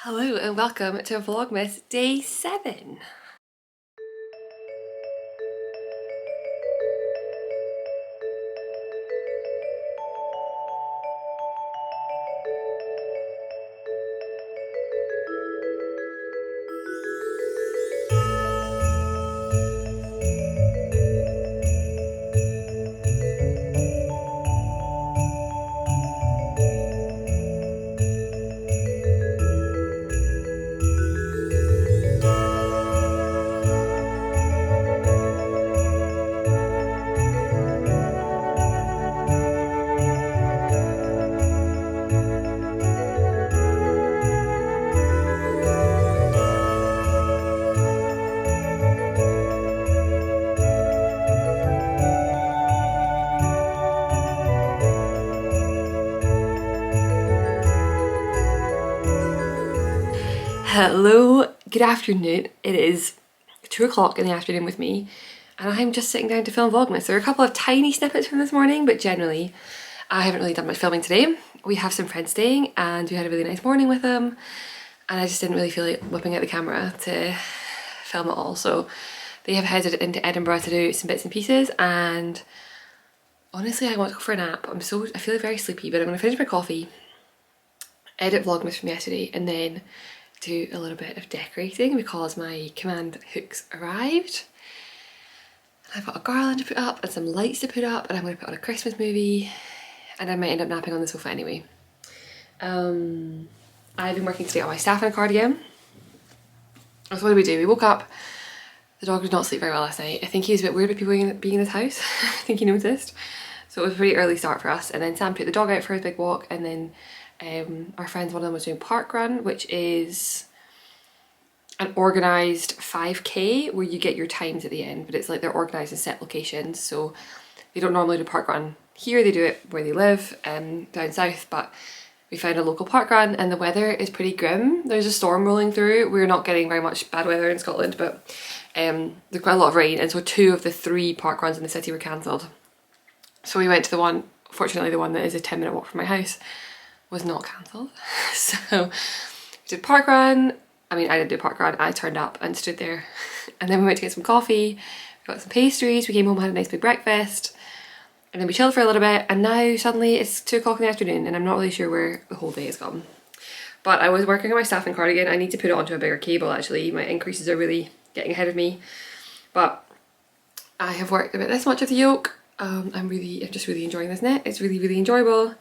Hello and welcome to Vlogmas Day 7. Hello, good afternoon. It is 2 o'clock in the afternoon with me and I'm just sitting down to film Vlogmas. There are a couple of tiny snippets from this morning, but generally I haven't really done much filming today. We have some friends staying and we had a really nice morning with them and I just didn't really feel like whipping out the camera to film it all. So they have headed into Edinburgh to do some bits and pieces, and honestly I want to go for a nap. I feel very sleepy, but I'm going to finish my coffee, edit Vlogmas from yesterday, and then do a little bit of decorating because my command hooks arrived. I've got a garland to put up and some lights to put up, and I'm going to put on a Christmas movie, and I might end up napping on the sofa anyway. I've been working today on my staffing cardigan. So what did we do? We woke up, the dog did not sleep very well last night. I think he was a bit weird about people being in his house. I think he noticed. So it was a pretty early start for us, and then Sam took the dog out for his big walk, and then our friends, one of them was doing park run, which is an organised 5k where you get your times at the end, but it's like they're organised in set locations. So they don't normally do park run here, they do it where they live, down south, but we found a local park run and the weather is pretty grim. There's a storm rolling through. We're not getting very much bad weather in Scotland, but there's quite a lot of rain, and so 2 of the 3 park runs in the city were cancelled. So we went to the one, fortunately the one that is a 10-minute walk from my house was not cancelled. So we did park run. I mean, I didn't do park run, I turned up and stood there. And then we went to get some coffee, we got some pastries, we came home, had a nice big breakfast, and then we chilled for a little bit, and now suddenly it's 2 o'clock in the afternoon and I'm not really sure where the whole day has gone. But I was working on my staffing cardigan. I need to put it onto a bigger cable actually. My increases are really getting ahead of me. But I have worked about this much of the yoke. I'm just really enjoying this knit. It's really, really enjoyable.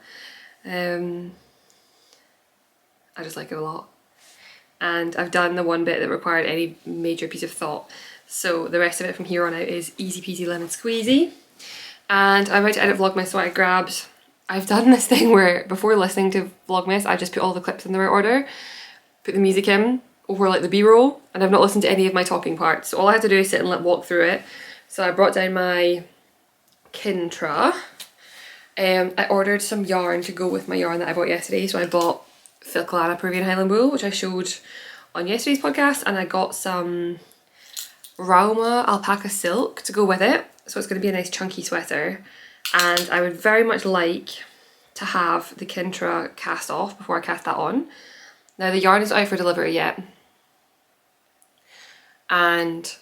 I just like it a lot. And I've done the one bit that required any major piece of thought. So the rest of it from here on out is easy peasy lemon squeezy. And I'm about to edit Vlogmas, so I've done this thing where before listening to Vlogmas, I just put all the clips in the right order, put the music in over like the B-roll, and I've not listened to any of my talking parts. So all I have to do is sit and walk through it. So I brought down my Kintra. I ordered some yarn to go with my yarn that I bought yesterday. So I bought Filcolana Peruvian Highland wool, which I showed on yesterday's podcast, and I got some Rauma alpaca silk to go with it. So it's going to be a nice chunky sweater, and I would very much like to have the Kintra cast off before I cast that on. Now the yarn is not out for delivery yet, but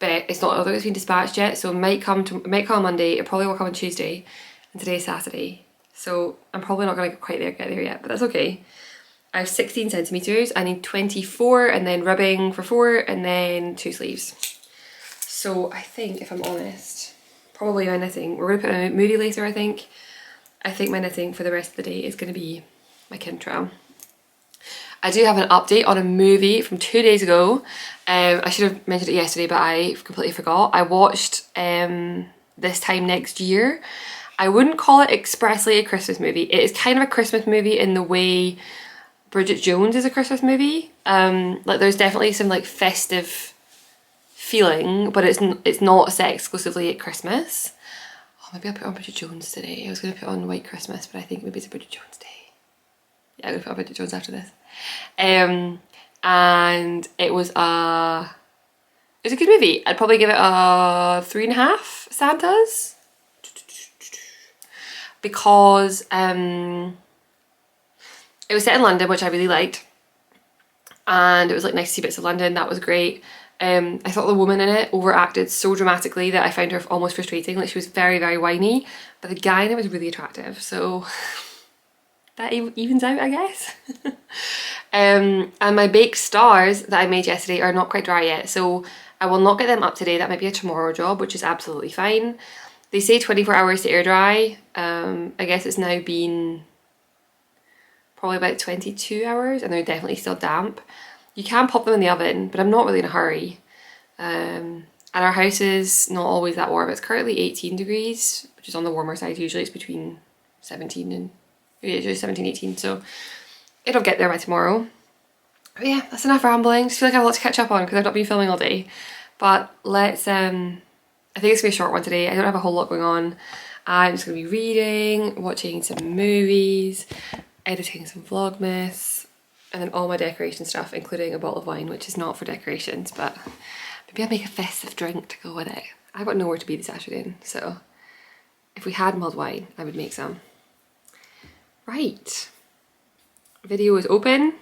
it's not, although it's been dispatched yet, so it might come on Monday. It probably will come on Tuesday, and today's Saturday, so I'm probably not going to get there yet, but that's okay. I have 16 centimetres, I need 24, and then ribbing for 4, and then 2 sleeves. So I think, if I'm honest, probably my knitting, we're going to put a moody later I think. I think my knitting for the rest of the day is going to be my Kintra. I do have an update on a movie from 2 days ago. I should have mentioned it yesterday, but I completely forgot. I watched This Time Next Year. I wouldn't call it expressly a Christmas movie. It is kind of a Christmas movie in the way Bridget Jones is a Christmas movie. Like there's definitely some like festive feeling, but it's not set exclusively at Christmas. Oh, maybe I'll put on Bridget Jones today. I was going to put on White Christmas, but I think maybe it's a Bridget Jones day. Yeah, I'm going to put on Bridget Jones after this. And it was a good movie. I'd probably give it a 3.5 Santas. Because it was set in London, which I really liked. and it was like nice to see bits of London. That was great. I thought the woman in it overacted so dramatically that I found her almost frustrating. Like, she was very, very whiny, but the guy in it was really attractive, so that evens out, I guess. And my baked stars that I made yesterday are not quite dry yet, so I will not get them up today. That might be a tomorrow job, which is absolutely fine. They say 24 hours to air dry. I guess it's now been probably about 22 hours and they're definitely still damp. You can pop them in the oven, but I'm not really in a hurry. And our house is not always that warm. It's currently 18 degrees, which is on the warmer side. Usually it's between 17 and, usually 17, 18, so it'll get there by tomorrow. But yeah, that's enough rambling. Just feel like I have a lot to catch up on because I've not been filming all day. But let's, I think it's gonna be a short one today. I don't have a whole lot going on. I'm just gonna be reading, watching some movies, editing some Vlogmas, and then all my decoration stuff, including a bottle of wine, which is not for decorations, but maybe I'll make a festive drink to go with it. I've got nowhere to be this afternoon, so if we had mulled wine, I would make some. Right, video is open.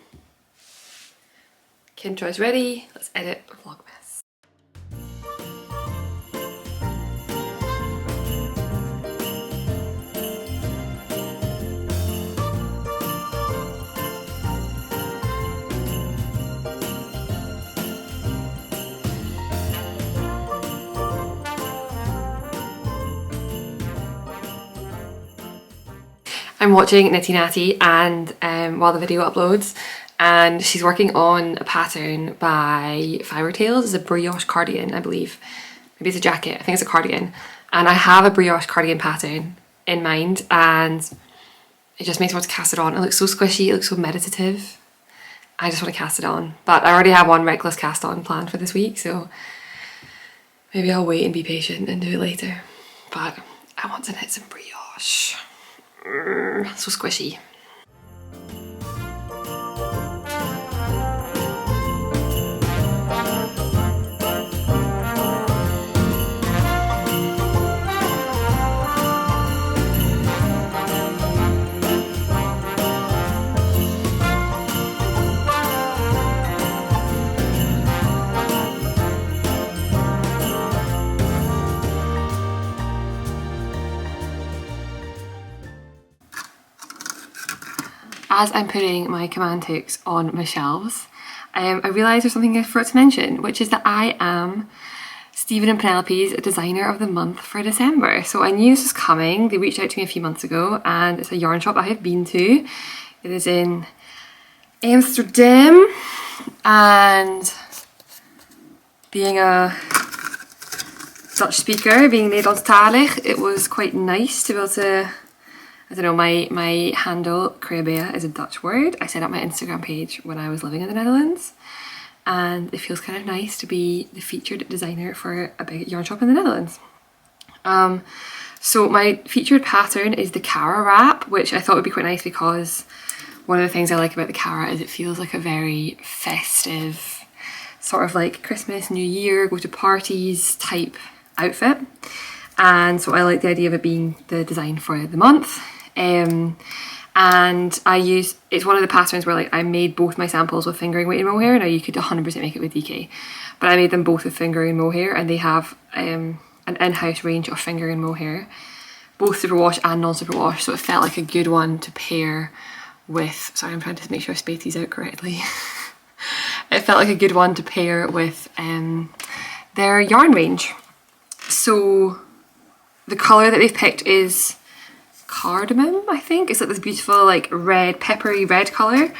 Intro is ready. Let's edit Vlogmas. I'm watching Nitty Natty and while the video uploads, and she's working on a pattern by Fibre Tales. It's a brioche cardigan, I believe. Maybe it's a jacket, I think it's a cardigan. And I have a brioche cardigan pattern in mind and it just makes me want to cast it on. It looks so squishy, it looks so meditative. I just want to cast it on. But I already have one reckless cast on planned for this week, so maybe I'll wait and be patient and do it later. But I want to knit some brioche. So squishy. As I'm putting my command hooks on my shelves, I realised there's something I forgot to mention, which is that I am Stephen and Penelope's Designer of the Month for December. So I knew this was coming. They reached out to me a few months ago and it's a yarn shop I have been to. It is in Amsterdam, and being a Dutch speaker, being Nederlandstalig, it was quite nice to be able to, I don't know, my handle, Crabea, is a Dutch word. I set up my Instagram page when I was living in the Netherlands, and it feels kind of nice to be the featured designer for a big yarn shop in the Netherlands. So my featured pattern is the Cara wrap, which I thought would be quite nice because one of the things I like about the Cara is it feels like a very festive, sort of like Christmas, New Year, go to parties type outfit. And so I like the idea of it being the design for the month. And it's one of the patterns where like I made both my samples with fingering weight and mohair. Now you could 100% make it with DK, but I made them both with fingering and mohair, and they have an in-house range of fingering and mohair, both superwash and non-superwash, so it felt like a good one to pair with, sorry I'm trying to make sure I spaced these out correctly. It felt like a good one to pair with their yarn range. So the colour that they've picked is cardamom, I think. It's like this beautiful like red, peppery red colour,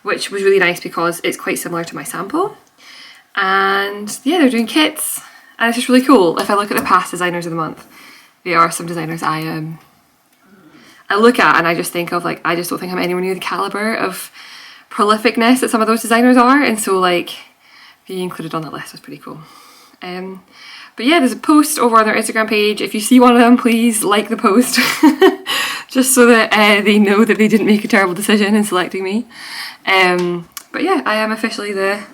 which was really nice because it's quite similar to my sample. And yeah, they're doing kits and it's just really cool. If I look at the past designers of the month, they are some designers I look at and I just think of like, I just don't think I'm anywhere near the calibre of prolificness that some of those designers are, and so like being included on that list was pretty cool. But yeah, there's a post over on their Instagram page. If you see one of them, please like the post just so that they know that they didn't make a terrible decision in selecting me. But yeah, I am officially the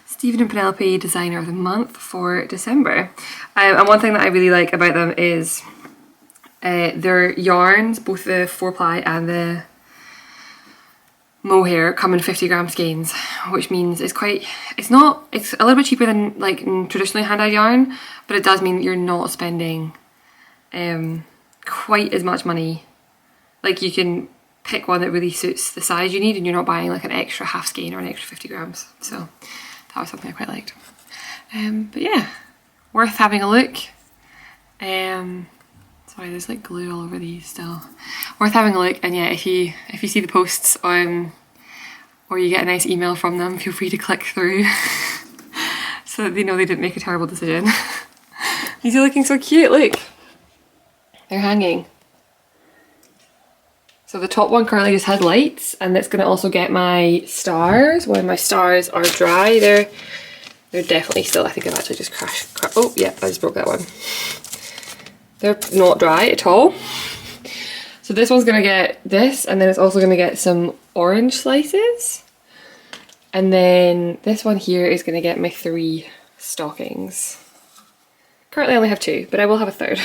Stephen and Penelope Designer of the Month for December. And one thing that I really like about them is their yarns, both the 4-ply and the mohair come in 50 gram skeins, which means it's a little bit cheaper than like traditionally hand-dyed yarn, but it does mean you're not spending quite as much money. Like you can pick one that really suits the size you need and you're not buying like an extra half skein or an extra 50 grams. So that was something I quite liked. But yeah, worth having a look. Sorry, there's like glue all over these still. Worth having a look, and yeah, if you see the posts or you get a nice email from them, feel free to click through so that they know they didn't make a terrible decision. These are looking so cute, look! They're hanging. So the top one currently just has lights, and it's going to also get my stars. When my stars are dry, they're definitely still, I think I've actually just crashed. Oh yeah, I just broke that one. They're not dry at all. So this one's gonna get this, and then it's also gonna get some orange slices. And then this one here is gonna get my 3 stockings. Currently I only have 2, but I will have a 3rd.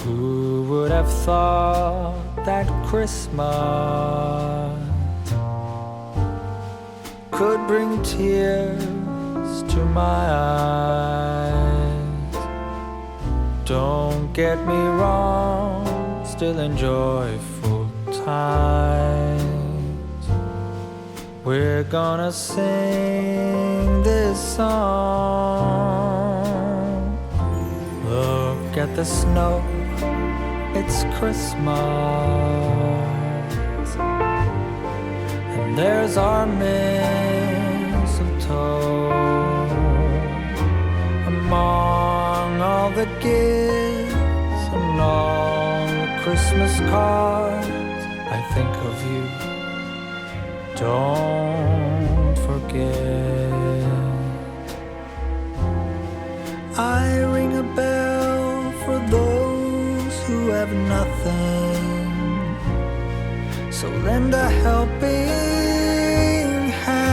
Who would have thought that Christmas could bring tears to my eyes? Don't get me wrong, still enjoy full times. We're gonna sing this song. Look at the snow, it's Christmas, and there's our mistletoe. Among all the gifts and all the Christmas cards, I think of you, don't forget. I ring a bell for those who have nothing, so lend a helping hand.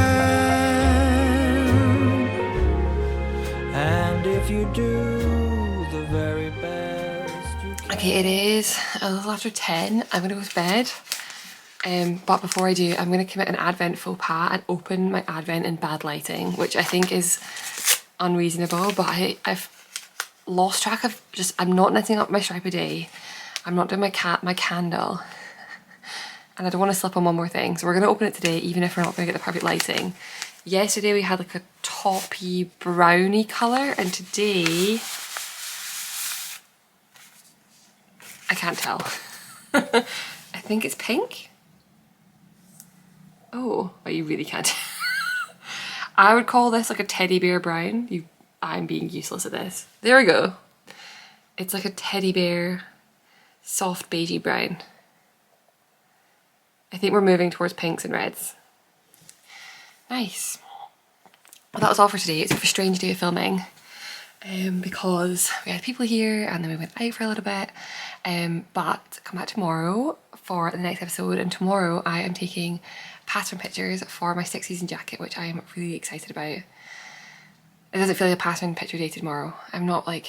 And if you do the very best you can. Okay, it is a little after 10. I'm gonna go to bed. But before I do, I'm gonna commit an Advent faux pas and open my Advent in bad lighting, which I think is unreasonable, but I've lost track of I'm not knitting up my stripe a day. I'm not doing my candle. And I don't want to slip on one more thing. So we're going to open it today, even if we're not going to get the perfect lighting. Yesterday we had like a taupey brownie colour, and today I can't tell. I think it's pink. Oh, but you really can't. I would call this like a teddy bear brown. I'm being useless at this. There we go. It's like a teddy bear, soft beigey brown. I think we're moving towards pinks and reds. Nice. Well, that was all for today. It's a strange day of filming because we had people here and then we went out for a little bit. But come back tomorrow for the next episode, and tomorrow I am taking pattern pictures for my 6 season jacket, which I am really excited about. It doesn't feel like a pattern picture day tomorrow. I'm not like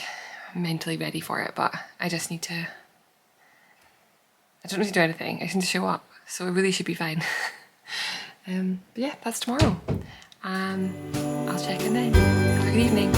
mentally ready for it, but I just need to, I don't need to do anything. I just need to show up. So it really should be fine. But yeah, that's tomorrow. I'll check in then. Have a good evening.